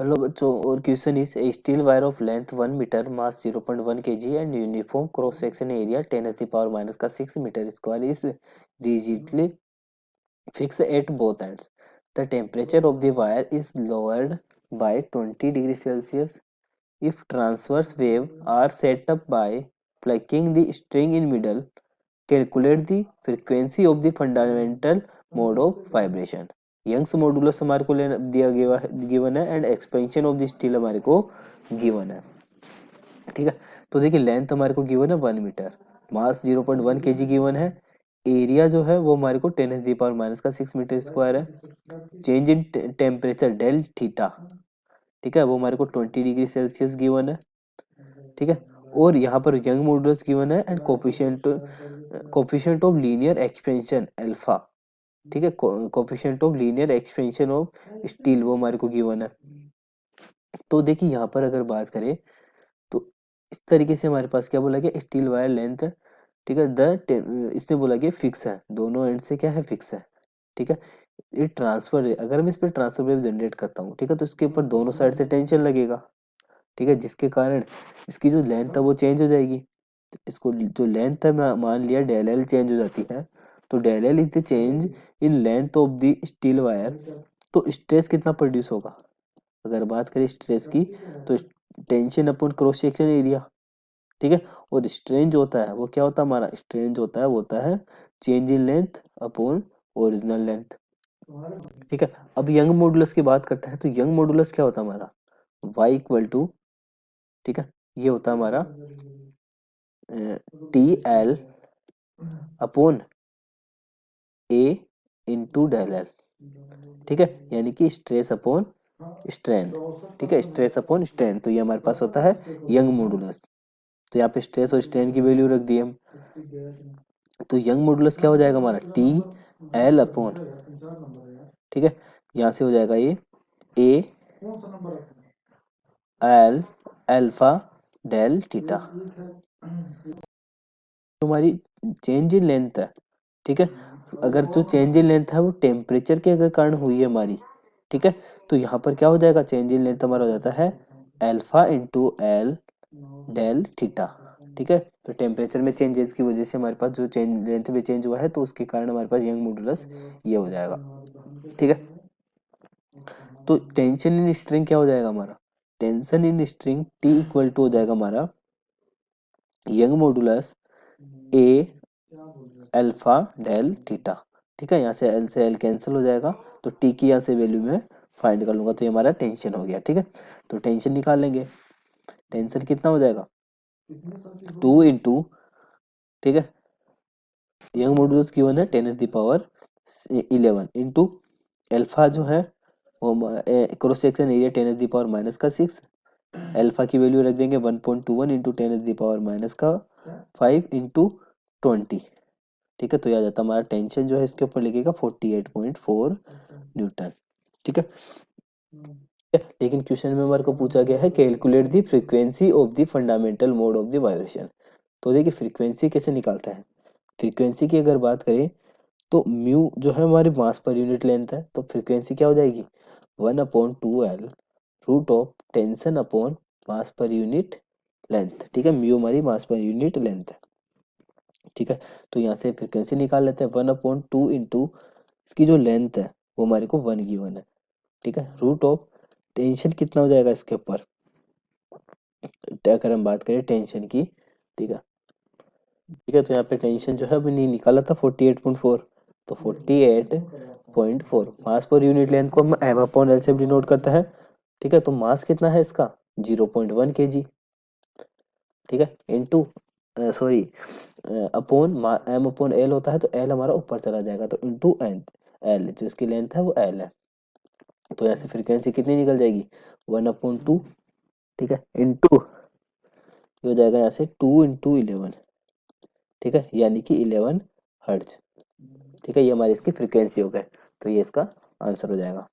Hello बच्चों, और question is a steel wire of length 1 metre, mass 0.1 kg and uniform cross section area 10 to the power minus का 6 metre square is rigidly fixed at both ends. The temperature of the wire is lowered by 20 degrees Celsius if transverse wave are set up by plucking the string in middle. Calculate the frequency of the fundamental mode of vibration. Young's modulus हमारे को दिया given है and expansion of the steel हमारे को given है। ठीक है, तो देखिए लेंथ हमारे को गिवन है 1 मीटर, मास 0.1 kg गिवन है, एरिया जो है वो हमारे को 10 टू द पावर माइनस का 6 मीटर स्क्वायर है, change in temperature del theta, ठीक है, वो हमारे को 20 डिग्री सेल्सियस गिवन है। ठीक है, और यहाँ पर यंग मॉडुलस गिवन है and coefficient of linear expansion alpha. ठीक है, coefficient of linear expansion of steel वो हमारे को गिवन है। तो देखिए यहाँ पर अगर बात करें तो इस तरीके से हमारे पास क्या बोला गया, स्टील वायर लेंथ है। ठीक है, इसने बोला गया फिक्स है, दोनों एंड से क्या है, फिक्स है। ठीक है, ये ट्रांसफर, अगर मैं इस पर ट्रांसफर वेव जनरेट करता हूँ, ठीक है, तो इसके ऊपर दोनों साइड से टेंशन लगेगा। ठीक है, जिसके कारण इसकी जो लेंथ है वो चेंज हो जाएगी। तो इसको जो लेंथ है, मैं मान लिया डेल एल चेंज हो जाती है, तो del L is the change in length of the steel wire. तो स्ट्रेस कितना प्रोड्यूस होगा, अगर बात करें स्ट्रेस की, तो tension upon cross section area. ठीक है, और स्ट्रेन जो होता है वो क्या होता है, हमारा स्ट्रेन जो होता है वो होता है change in length upon original length. ठीक है, अब यंग मॉडुलस की बात करते हैं, तो यंग मॉडुलस क्या होता है हमारा, y इक्वल टू, ठीक है, ये होता है हमारा टी एल अपॉन ए इंटू डेल एल। ठीक है, यानी कि स्ट्रेस अपॉन स्ट्रेन। ठीक है, स्ट्रेस अपॉन स्ट्रेन, तो ये हमारे पास होता है यंग मॉडुलस। तो यहाँ पे स्ट्रेस और स्ट्रेन की वैल्यू रख दी हम, तो यंग मॉडुलस क्या हो जाएगा हमारा टी एल अपॉन, ठीक है, यहाँ से हो जाएगा ये A L alpha del theta. हमारी चेंज इन लेंथ है, ठीक है, अगर जो चेंज इन लेंथ है वो टेम्परेचर के अगर कारण हुई है हमारी, ठीक है, तो यहाँ पर क्या हो जाएगा, चेंज इन लेंथ हमारा हो जाता है alpha into L del theta. ठीक है, तो टेम्परेचर में चेंजेस की वजह से हमारे पास जो चेंज लेंथ में चेंज हुआ है, तो उसके कारण हमारे पास यंग मॉडुलस ये हो जाएगा। ठीक है, तो टेंशन इन स्ट्रिंग क्या हो जाएगा हमारा, tension in string T equal to हो जाएगा हमारा Young modulus A alpha del theta. ठीक है, यहाँ से एल से एल कैंसिल हो जाएगा, तो टी की यहाँ से वैल्यू में फाइंड कर लूंगा, तो ये हमारा टेंशन हो गया। ठीक है, तो टेंशन निकाल लेंगे, टेंशन कितना हो जाएगा 2 इंटू, ठीक है, यंग मॉडुलस गिवन है 10 to the power 11 into alpha जो है वो cross section area 10 to the power minus का 6, अल्फा की वैल्यू रख देंगे 1.21 into 10 to the power minus का 5 इंटू 20। ठीक है, तो यह आ जाता है हमारा टेंशन जो है इसके ऊपर लिखेगा 48.4 न्यूटन। ठीक है, लेकिन क्वेश्चन में हमारे को पूछा गया है calculate the frequency of the fundamental mode of the vibration. तो देखिए फ्रीक्वेंसी कैसे निकालता है, फ्रीक्वेंसी की अगर बात करें तो म्यू जो है हमारी मास पर यूनिट लेंथ है, तो फ्रीक्वेंसी क्या हो जाएगी 1/2L root of tension upon mass per unit length. ठीक है, म्यू हमारी मास पर यूनिट लेंथ है। ठीक है, तो यहाँ से फ्रीक्वेंसी निकाल लेते हैं 1/2 इंटू इसकी जो लेंथ है वो हमारे को 1 गिवन है। ठीक है, रूट ऑफ टेंशन कितना हो जाएगा इसके ऊपर, अगर हम बात करें टेंशन की। ठीक है, ठीक है, तो यहाँ पे टेंशन जो है अभी नहीं निकाला था 48.4, तो 48.4 मास पर यूनिट लेंथ को हम एम अपॉन एल से डिनोट करता है। ठीक है, तो मास कितना है इसका 0.1 kg। ठीक है, into sorry upon M upon L होता है, तो एल हमारा ऊपर चला जाएगा, तो इनटू एन एल जो इसकी लेंथ है वो एल है, तो यहाँ से फ्रीक्वेंसी कितनी निकल जाएगी 1/2। ठीक है, इनटू ये हो जाएगा यहाँ से 2 इंटू 11। ठीक है, यानी कि 11 हर्ट्ज। ठीक है, ये हमारी इसकी फ्रीक्वेंसी हो गए, तो ये इसका आंसर हो जाएगा।